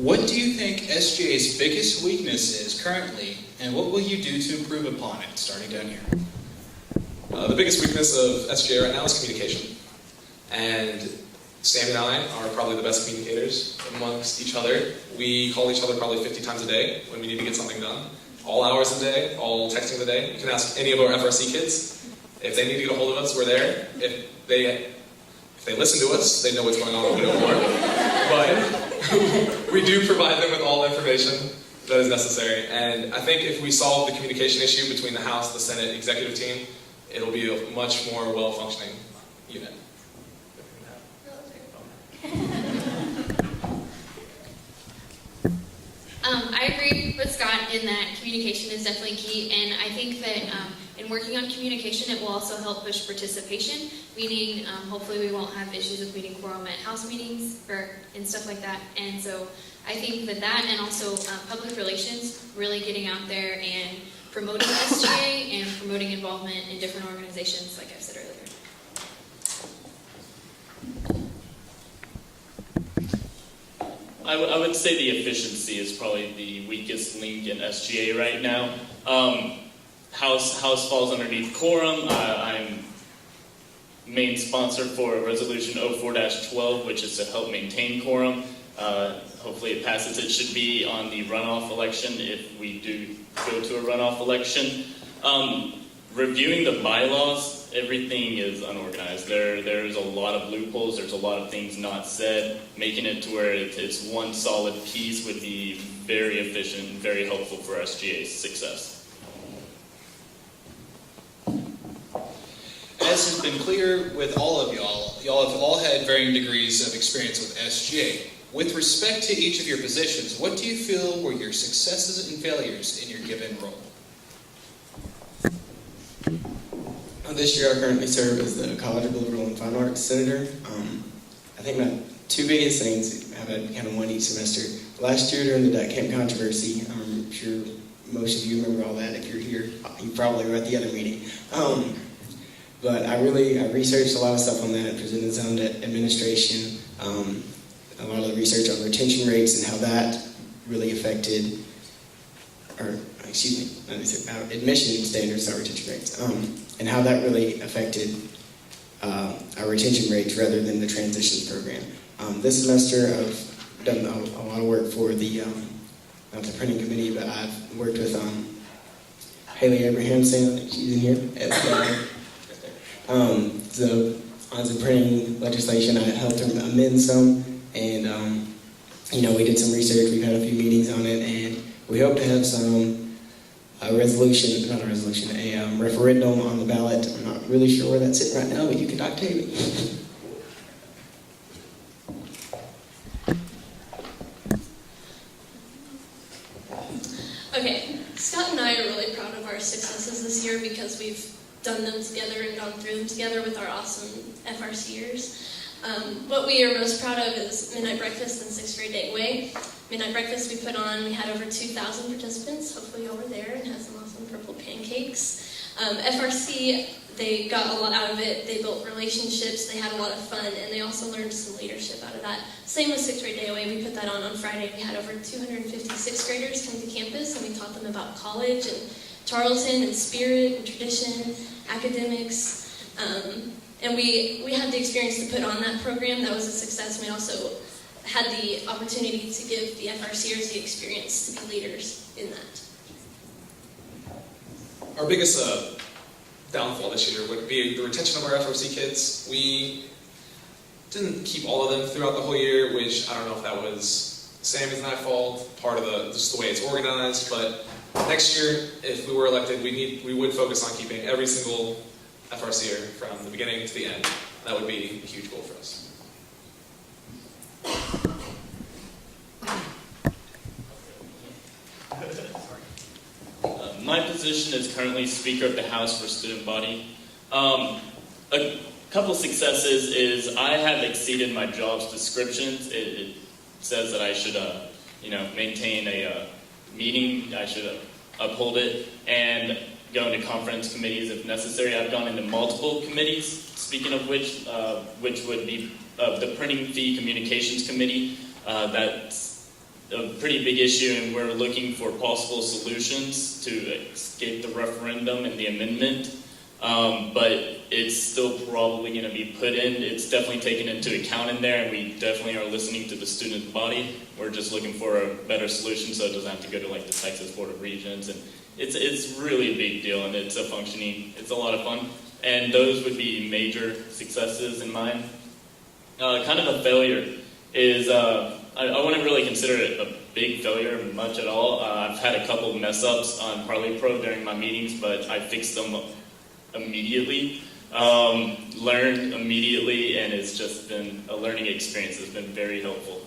What do you think SGA's biggest weakness is currently, and what will you do to improve upon it, starting down here? The biggest weakness of SGA right now is communication. And Sammy and I are probably the best communicators amongst each other. We call each other probably 50 times a day when we need to get something done. All hours of the day, all texting of the day. You can ask any of our FRC kids. If they need to get a hold of us, we're there. If they listen to us, they know what's going on over there. But we do provide them with all the information that is necessary. And I think if we solve the communication issue between the House, the Senate, executive team, it'll be a much more well-functioning unit. I agree with Scott in that communication is definitely key, and I think that in working on communication, it will also help push participation, meaning hopefully we won't have issues with meeting quorum at House meetings and stuff like that. And so I think that and also public relations, really getting out there and promoting SGA and promoting involvement in different organizations, like I've said earlier. I would say the efficiency is probably the weakest link in SGA right now. House falls underneath quorum. I'm main sponsor for Resolution 04-12, which is to help maintain quorum. Hopefully it passes. It should be on the runoff election if we do go to a runoff election. Reviewing the bylaws, everything is unorganized. There's a lot of loopholes, there's a lot of things not said. Making it to where it's one solid piece would be very efficient and very helpful for SGA's success. As has been clear with all of y'all have all had varying degrees of experience with SGA. With respect to each of your positions, what do you feel were your successes and failures in your given role? This year I currently serve as the College of Liberal and Fine Arts Senator. I think my two biggest things, I've had kind of one each semester. Last year during the DAC camp controversy, I'm sure most of you remember all that. If you're here, you probably were at the other meeting. But I researched a lot of stuff on that, presented some to administration, a lot of the research on retention rates and how that really affected, admission standards, not retention rates, and how that really affected our retention rates rather than the transitions program. This semester I've done a lot of work for the, not the printing committee, but I've worked with Haley Abrahamson, I think she's in here, so on some printing legislation, I helped her amend some, and we did some research, we've had a few meetings on it, and we hope to have a referendum on the ballot. I'm not really sure where that's sitting right now, but you can talk to me. Okay, Scott and I are really proud of our successes this year because we've done them together and gone through them together with our awesome FRCers. What we are most proud of is Midnight Breakfast and 6th grade Gateway. Midnight Breakfast we put on, we had over 2,000 participants. Hopefully y'all were there and had some awesome purple pancakes. FRC, they got a lot out of it. They built relationships, they had a lot of fun, and they also learned some leadership out of that. Same with 6th grade Gateway. We put that on Friday. We had over 250 6th graders come to campus, and we taught them about college and Tarleton and spirit and tradition, academics. And we had the experience to put on that program. That was a success. We also had the opportunity to give the FRCers the experience to be leaders in that. Our biggest downfall this year would be the retention of our FRC kids. We didn't keep all of them throughout the whole year, which I don't know if that was Sammy's and I's fault, part of just the way it's organized, but next year, if we were elected, we would focus on keeping every single FRCer from the beginning to the end. That would be a huge goal for us. My position is currently Speaker of the House for Student Body. A couple successes is I have exceeded my job's descriptions. It says that I should, maintain a meeting. I should uphold it and go into conference committees if necessary. I've gone into multiple committees. Speaking of which would be the Printing Fee Communications Committee. That's a pretty big issue, and we're looking for possible solutions to escape the referendum and the amendment. But it's still probably going to be put in. It's definitely taken into account in there, and we definitely are listening to the student body. We're just looking for a better solution so it doesn't have to go to like the Texas Board of Regents. And it's really a big deal, and it's a lot of fun. And those would be major successes in mine. Kind of a failure is, I wouldn't really consider it a big failure much at all. I've had a couple of mess ups on Parley Pro during my meetings, but I fixed them immediately, learned immediately, and it's just been a learning experience. It's been very helpful.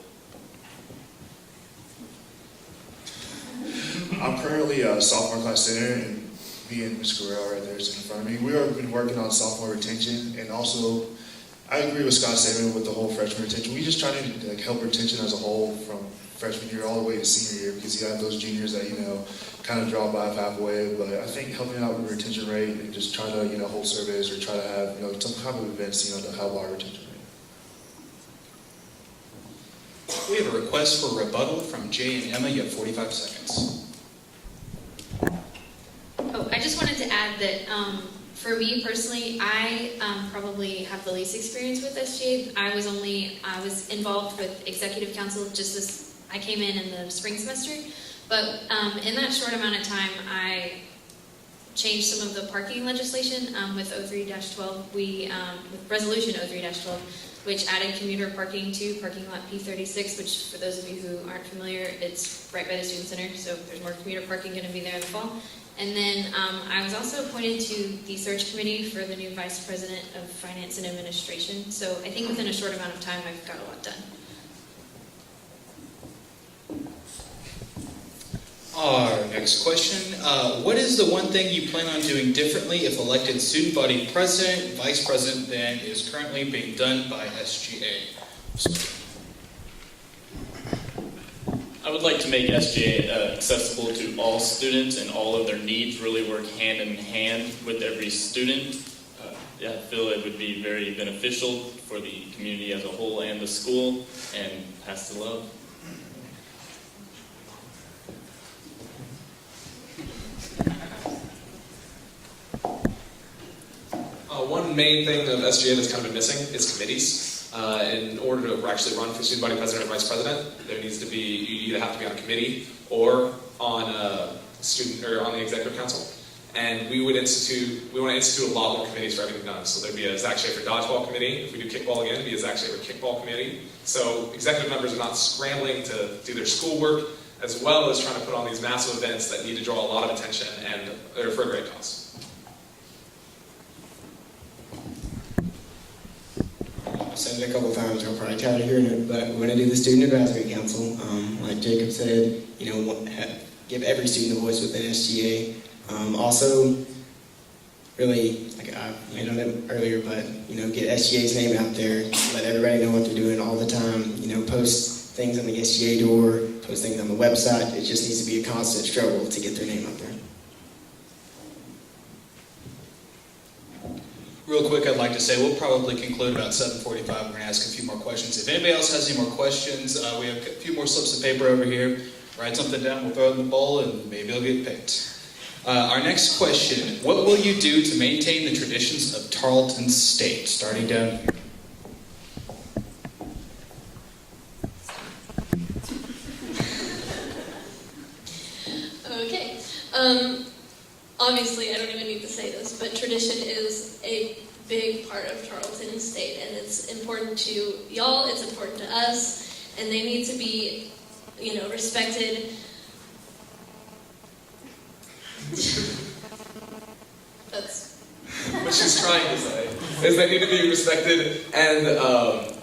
I'm currently a sophomore class center, and me and Ms. Guerrero right there is in front of me. We have been working on sophomore retention, and also I agree with Scott's statement with the whole freshman retention. We just try to like help retention as a whole from freshman year all the way to senior year, because you have those juniors that kind of drop by halfway. But I think helping out with retention rate and just trying to hold surveys or try to have some kind of events to help our retention rate. We have a request for rebuttal from Jay and Emma. You have 45 seconds. Oh, I just wanted to add that for me personally, I probably have the least experience with SGA. I was involved with executive council just as I came in the spring semester, but in that short amount of time, I changed some of the parking legislation with 03-12. With resolution 03-12, which added commuter parking to parking lot P36, which for those of you who aren't familiar, it's right by the student center, so there's more commuter parking going to be there in the fall. And then I was also appointed to the search committee for the new Vice President of Finance and Administration. So I think within a short amount of time, I've got a lot done. Our next question, what is the one thing you plan on doing differently if elected student body president, vice president, than is currently being done by SGA? I would like to make SGA accessible to all students and all of their needs, really work hand in hand with every student. I feel it would be very beneficial for the community as a whole and the school, and pass the love. One main thing of SGA that's kind of been missing is committees. In order to actually run for student body president or vice president, there needs to be, you either have to be on a committee or on a student or on the executive council. And we want to institute a lot more committees for everything done. So there'd be a Zach Schaefer dodgeball committee. If we do kickball again, it'd be a Zach Schaefer kickball committee. So executive members are not scrambling to do their schoolwork, as well as trying to put on these massive events that need to draw a lot of attention and are for a great cause. I've said it a couple of times, you're probably tired of hearing it, but we're going to do the Student Advisory Council. Like Jacob said, give every student a voice within SGA. Also, really, like I made on it earlier, but, get SGA's name out there, let everybody know what they're doing all the time, post things on the SGA door, post things on the website. It just needs to be a constant struggle to get their name out there. Real quick, I'd like to say we'll probably conclude about 7:45. We're going to ask a few more questions. If anybody else has any more questions, we have a few more slips of paper over here. Write something down, we'll throw it in the bowl, and maybe it'll get picked. Our next question, what will you do to maintain the traditions of Tarleton State? Starting down here. Okay. Obviously, I don't even need to say this, but tradition is a big part of Tarleton State, and it's important to y'all, it's important to us, and they need to be, respected. That's What she's trying to say is they need to be respected and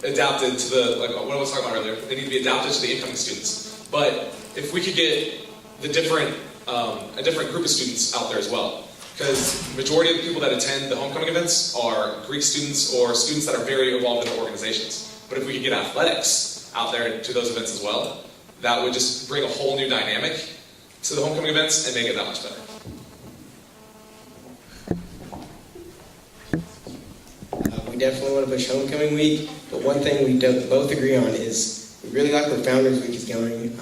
adapted to what I was talking about earlier. They need to be adapted to the incoming students. But if we could get a different group of students out there as well, because the majority of the people that attend the homecoming events are Greek students or students that are very involved in the organizations. But if we could get athletics out there to those events as well, that would just bring a whole new dynamic to the homecoming events and make it that much better. We definitely want to push homecoming week, but one thing we both agree on is we really like where Founders Week is going.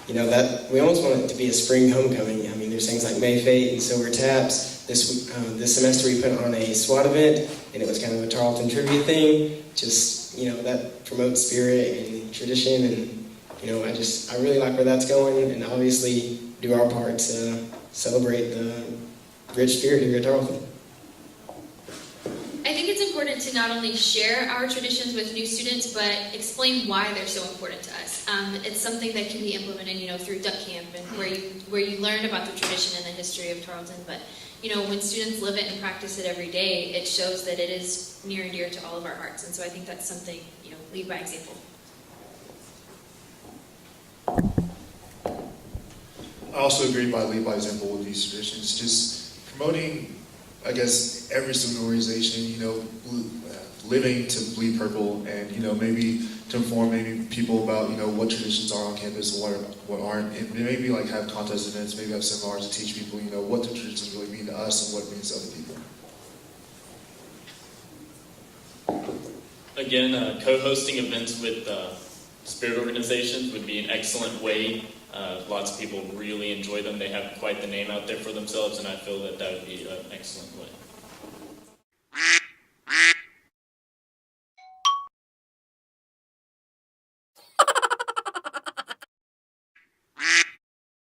You know, that we almost want it to be a spring homecoming. I mean, there's things like May Fate and Silver Taps. This semester we put on a SWAT event, and it was kind of a Tarleton trivia thing. Just, you know, that promotes spirit and tradition, and, you know, I really like where that's going, and obviously do our part to celebrate the rich spirit here at Tarleton. I think it's important to not only share our traditions with new students, but explain why they're so important to us. It's something that can be implemented, you know, through Duck Camp and where you learn about the tradition and the history of Tarleton. But, you know, when students live it and practice it every day, it shows that it is near and dear to all of our hearts. And so I think that's something, you know, lead by example. I also agree by lead by example with these traditions, just promoting, I guess, every student organization, you know, living to bleed purple, and, you know, maybe to inform maybe people about, you know, what traditions are on campus and what aren't, and maybe like have contest events, maybe have seminars to teach people, you know, what the traditions really mean to us and what it means to other people. Again, co-hosting events with spirit organizations would be an excellent way. Lots of people really enjoy them. They have quite the name out there for themselves, and I feel that that would be an excellent way.